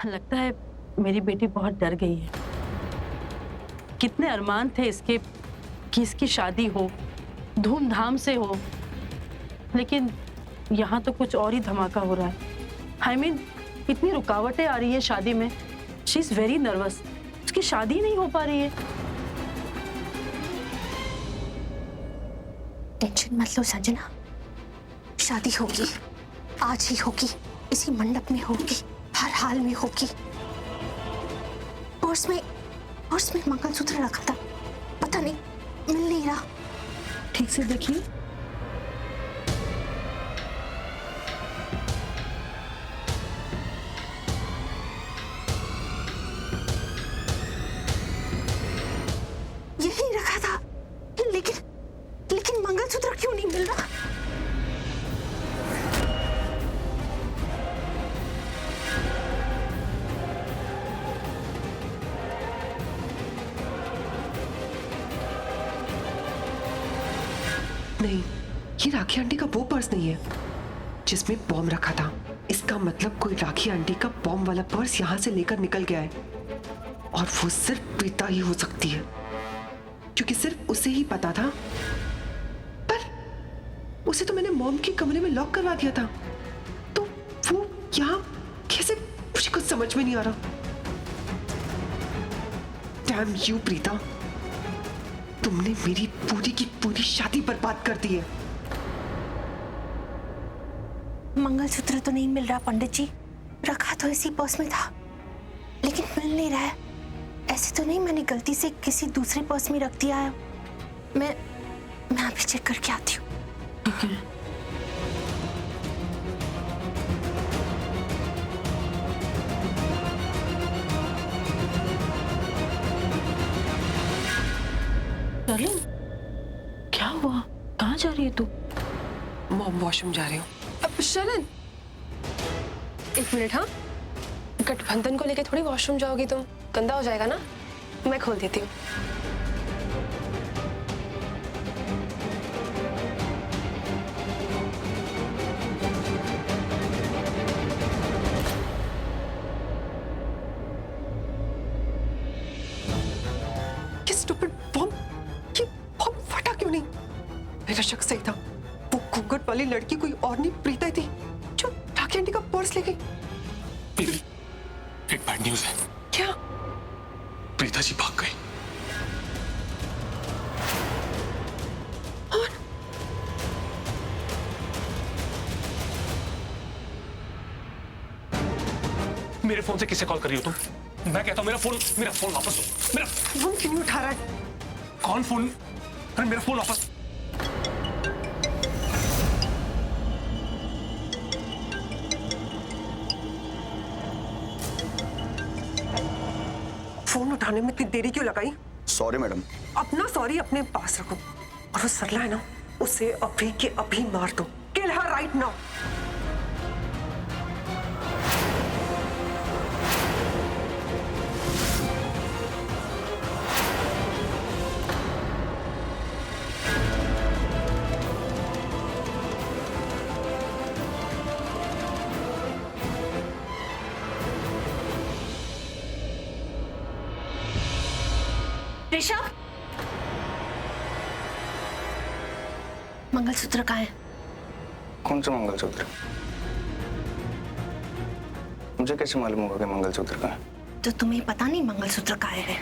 लगता है मेरी बेटी बहुत डर गई है। कितने अरमान थे इसके कि इसकी शादी हो, धूमधाम से हो, लेकिन यहाँ तो कुछ और ही धमाका हो रहा है। I mean, इतनी रुकावटें आ रही है शादी में। She is very nervous. उसकी शादी नहीं हो पा रही है। टेंशन मत लो संजना, शादी होगी, आज ही होगी, इसी मंडप में होगी, हर हाल में होगी। पर्स में मंगलसूत्र रखा था, पता नहीं मिल नहीं रहा। ठीक से देखिए। यही रखा था, लेकिन मंगलसूत्र क्यों नहीं मिल रहा? नहीं, ये राखी आंटी का वो पर्स नहीं है जिसमें बॉम्ब रखा था। इसका मतलब कोई राखी आंटी का बॉम्ब वाला पर्स यहाँ से लेकर निकल गया है, और वो सिर्फ प्रीता ही हो सकती है, क्योंकि सिर्फ उसे ही पता था। पर उसे तो मैंने मॉम के कमरे में लॉक करवा दिया था, तो वो यहाँ कैसे, मुझे कुछ समझ में नहीं आ रहा। डैम यू प्रीता, तुमने मेरी पूरी की पूरी शादी बर्बाद कर दी है। मंगलसूत्र तो नहीं मिल रहा पंडित जी, रखा तो इसी पर्स में था, लेकिन मिल नहीं रहा है। ऐसे तो नहीं मैंने गलती से किसी दूसरे पर्स में रख दिया है। मैं अभी चेक करके आती हूँ। ठीक है। डार्लिंग, क्या हुआ? कहाँ जा रही है तू? मॉम वॉशरूम जा रही हूँ। अब शरण, एक मिनट। हाँ, गठबंधन को लेके थोड़ी वॉशरूम जाओगी तुम, गंदा हो जाएगा ना। मैं खोल देती हूँ। मेरा शक सही था, वो घूंघट वाली लड़की कोई और नहीं प्रीता थी जो राखी आंटी का पर्स ले गई। एक बैड न्यूज़ है। क्या? प्रीता जी भाग गई। और मेरे फोन से किसे कॉल कर रही हो तुम? मैं कहता हूं मेरा फोन वापस दो। मेरा फोन क्यों नहीं उठा रहा है? कौन फोन? अरे मेरा फोन वापस। फोन उठाने में इतनी देरी क्यों लगाई? Sorry madam. अपना सॉरी अपने पास रखो, और वो सरला है ना, उसे अभी के अभी मार दो। किल हर राइट नाउ। ऋषभ, मंगलसूत्र कहाँ है? कौन सा मंगलसूत्र? मुझे कैसे मालूम होगा कि मंगलसूत्र कहाँ है? तो तुम्हें पता नहीं मंगलसूत्र कहाँ है?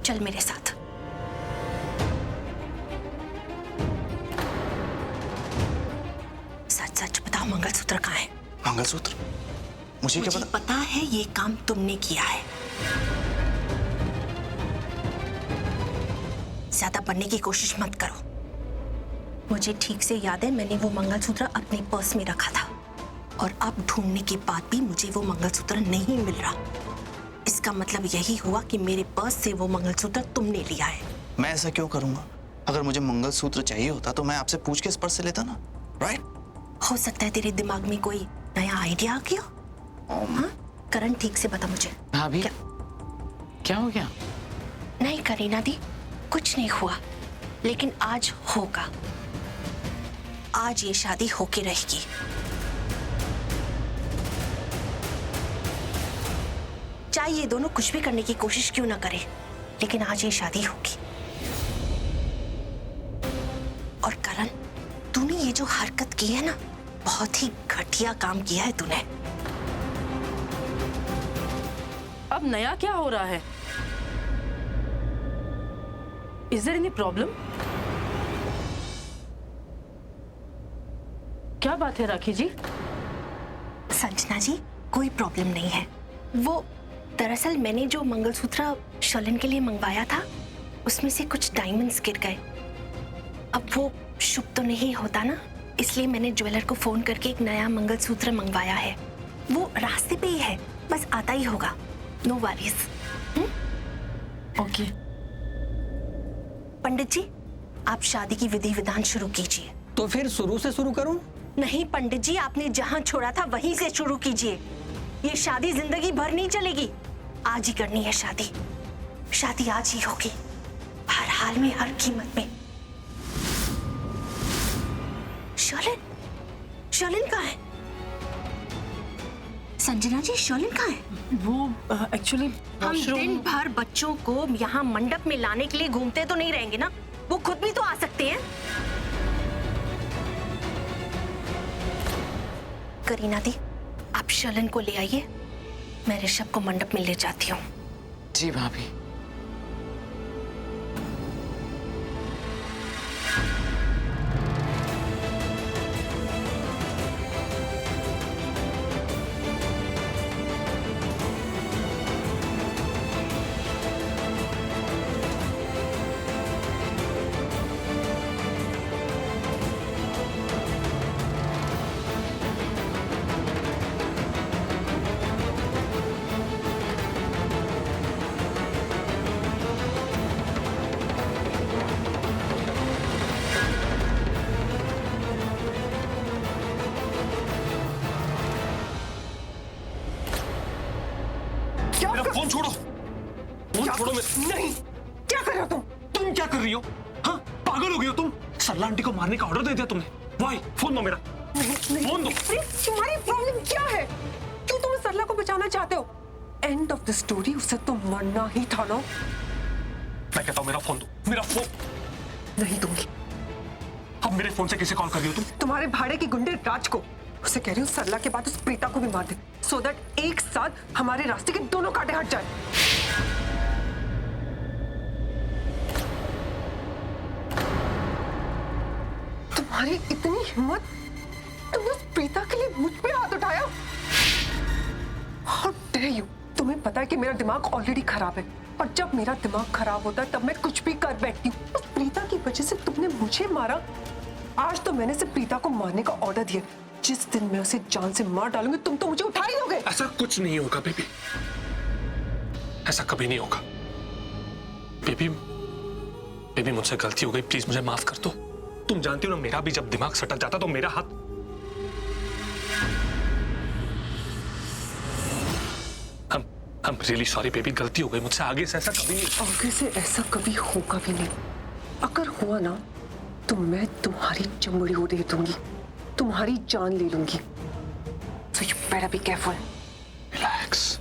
चल मेरे साथ। सच सच बताओ, मंगलसूत्र कहाँ है? मंगलसूत्र? मुझे क्या मुझे पता? पता है ये काम तुमने किया है। ज्यादा बनने की कोशिश मत करो। मुझे ठीक से याद है, मैंने वो मंगलसूत्र अपने पर्स में रखा था, और अब ढूंढने के बाद भी मुझे वो मंगलसूत्र नहीं मिल रहा। इसका मतलब यही हुआ कि मेरे पर्स से वो मंगलसूत्र तुमने लिया है। मैं ऐसा क्यों करूंगा? अगर मुझे मंगलसूत्र चाहिए होता तो मैं आपसे पूछ के इस पर्स से लेता ना, राइट? हो सकता है तेरे दिमाग में कोई नया आइडिया आ गया। हाँ? करण, ठीक से बता मुझे। भाभी, क्या हो गया? नहीं करीना दी, कुछ नहीं हुआ, लेकिन आज होगा। आज ये शादी होके रहेगी। चाहे ये दोनों कुछ भी करने की कोशिश क्यों ना करें, लेकिन आज ये शादी होगी। और करण, तूने ये जो हरकत की है ना, बहुत ही घटिया काम किया है तूने। अब नया क्या हो रहा है? Is there any problem? क्या बात है राखी जी? संजना जी, कोई प्रॉब्लम नहीं है। वो दरअसल मैंने जो मंगलसूत्र शर्लिन के लिए मंगवाया था, उसमें से कुछ डायमंड्स गिर गए। अब वो शुभ तो नहीं होता ना, इसलिए मैंने ज्वेलर को फोन करके एक नया मंगलसूत्र मंगवाया है। वो रास्ते पे ही है, बस आता ही होगा। No worries. ओके। पंडित जी, आप शादी की विधि विधान शुरू कीजिए। तो फिर शुरू से शुरू करूं? नहीं पंडित जी, आपने जहां छोड़ा था वहीं से शुरू कीजिए। ये शादी जिंदगी भर नहीं चलेगी। आज ही करनी है शादी। शादी आज ही होगी, हर हाल में, हर कीमत में। शर्लिन, शर्लिन कहाँ है? संजना जी, शर्लिन कहाँ है? वो एक्चुअली हम दिन भर बच्चों को यहाँ मंडप में लाने के लिए घूमते तो नहीं रहेंगे ना, वो खुद भी तो आ सकते हैं। करीना दी, आप शर्लिन को ले आइए, मैं ऋषभ को मंडप में ले जाती हूँ। जी भाभी। मेरा फोन छोड़ो, फोन छोड़ो। नहीं, क्या कर रहे हो तुम? तुम क्या कर रही हो? हाँ, पागल हो गई हो तुम? सरला आंटी को मारने का ऑर्डर दे दिया तुमने। वाई, फोन दो मेरा। फोन दो। तुम्हारी प्रॉब्लम क्या है? क्यों तुम सरला को बचाना चाहते हो? एंड ऑफ द स्टोरी, उसे तो मरना ही था ना। मैं कहता हूँ मेरा फोन दो, मेरा फोन। नहीं दूंगी। अब मेरे फोन से किसे कॉल कर रही हो तुम? तुम्हारे भाड़े की गुंडे राज को। उसे कह रही हूँ सरला के बाद उस प्रीता को भी मार दे, सो दैट एक साथ हमारे रास्ते के दोनों कांटे हट जाए। तुम्हारी इतनी हिम्मत, तुमने उस प्रीता के लिए मुझ पे हाथ उठाया? How dare you? तुम्हें पता है कि मेरा दिमाग ऑलरेडी खराब है, और जब मेरा दिमाग खराब होता है तब मैं कुछ भी कर बैठती हूँ। उस प्रीता की वजह से तुमने मुझे मारा। आज तो मैंने सिर्फ प्रीता को मारने का ऑर्डर दिया। जिस दिन मैं उसे जान से मार डालूंगी, तुम तो मुझे उठा ही लोगे। ऐसा कुछ नहीं होगा बेबी, ऐसा कभी नहीं होगा। बेबी, बेबी मुझसे गलती हो गई, प्लीज मुझे माफ कर दो। तुम जानती हो ना, मेरा भी जब दिमाग सटक जाता तो मेरा हाथ। I'm really sorry बेबी, गलती हो गई मुझसे। आगे से ऐसा कभी नहीं। आगे से ऐसा कभी होगा भी नहीं। अगर हुआ ना तो मैं तुम्हारी चमड़ी उड़े दूंगी, तुम्हारी जान ले लूंगी। So you better be careful. Relax,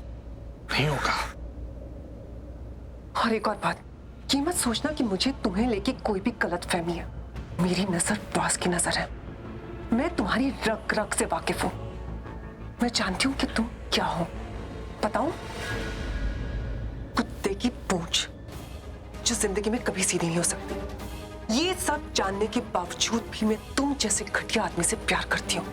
नहीं होगा। और एक और बात, ये मत सोचना कि मुझे तुम्हें लेके कोई भी गलत फहमी है। मेरी नजर बॉस की नजर है। मैं तुम्हारी रग रग से वाकिफ हूं। मैं जानती हूं कि तुम क्या हो। बताऊं? कुत्ते की पूंछ जो जिंदगी में कभी सीधी नहीं हो सकती। ये सब जानने के बावजूद भी मैं तुम जैसे घटिया आदमी से प्यार करती हूँ।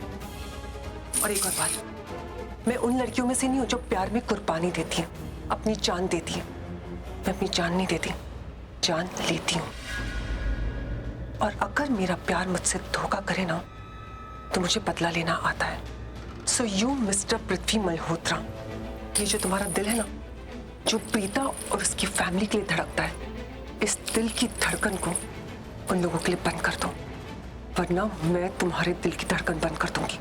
और एक और बात, मैं उन लड़कियों में से नहीं हूं जो प्यार में कुर्बानी देती है, अपनी जान देती है। मैं अपनी जान नहीं देती, जान लेती हूँ। और अगर मेरा प्यार मुझसे धोखा करे ना तो मुझे बदला लेना आता है। सो यू मिस्टर पृथ्वी मल्होत्रा, ये जो तुम्हारा दिल है ना, जो प्रीता और उसकी फैमिली के लिए धड़कता है, इस दिल की धड़कन को उन लोगों के लिए बंद कर दो, वरना मैं तुम्हारे दिल की धड़कन बंद कर दूंगी।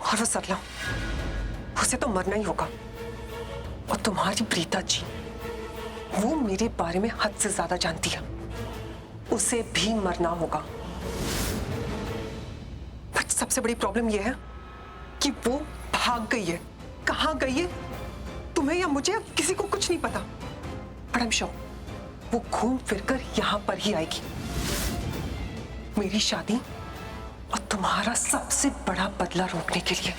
और वो सरला, उसे तो मरना ही होगा। और तुम्हारी प्रीता जी, वो मेरे बारे में हद से ज्यादा जानती है। उसे भी मरना होगा। बट सबसे बड़ी प्रॉब्लम यह है कि वो भाग गई है। कहाँ गई है तुम्हें या मुझे अब किसी को कुछ नहीं पता। बट आई एम श्योर वो घूम फिरकर यहां पर ही आएगी। मेरी शादी और तुम्हारा सबसे बड़ा बदला रोकने के लिए।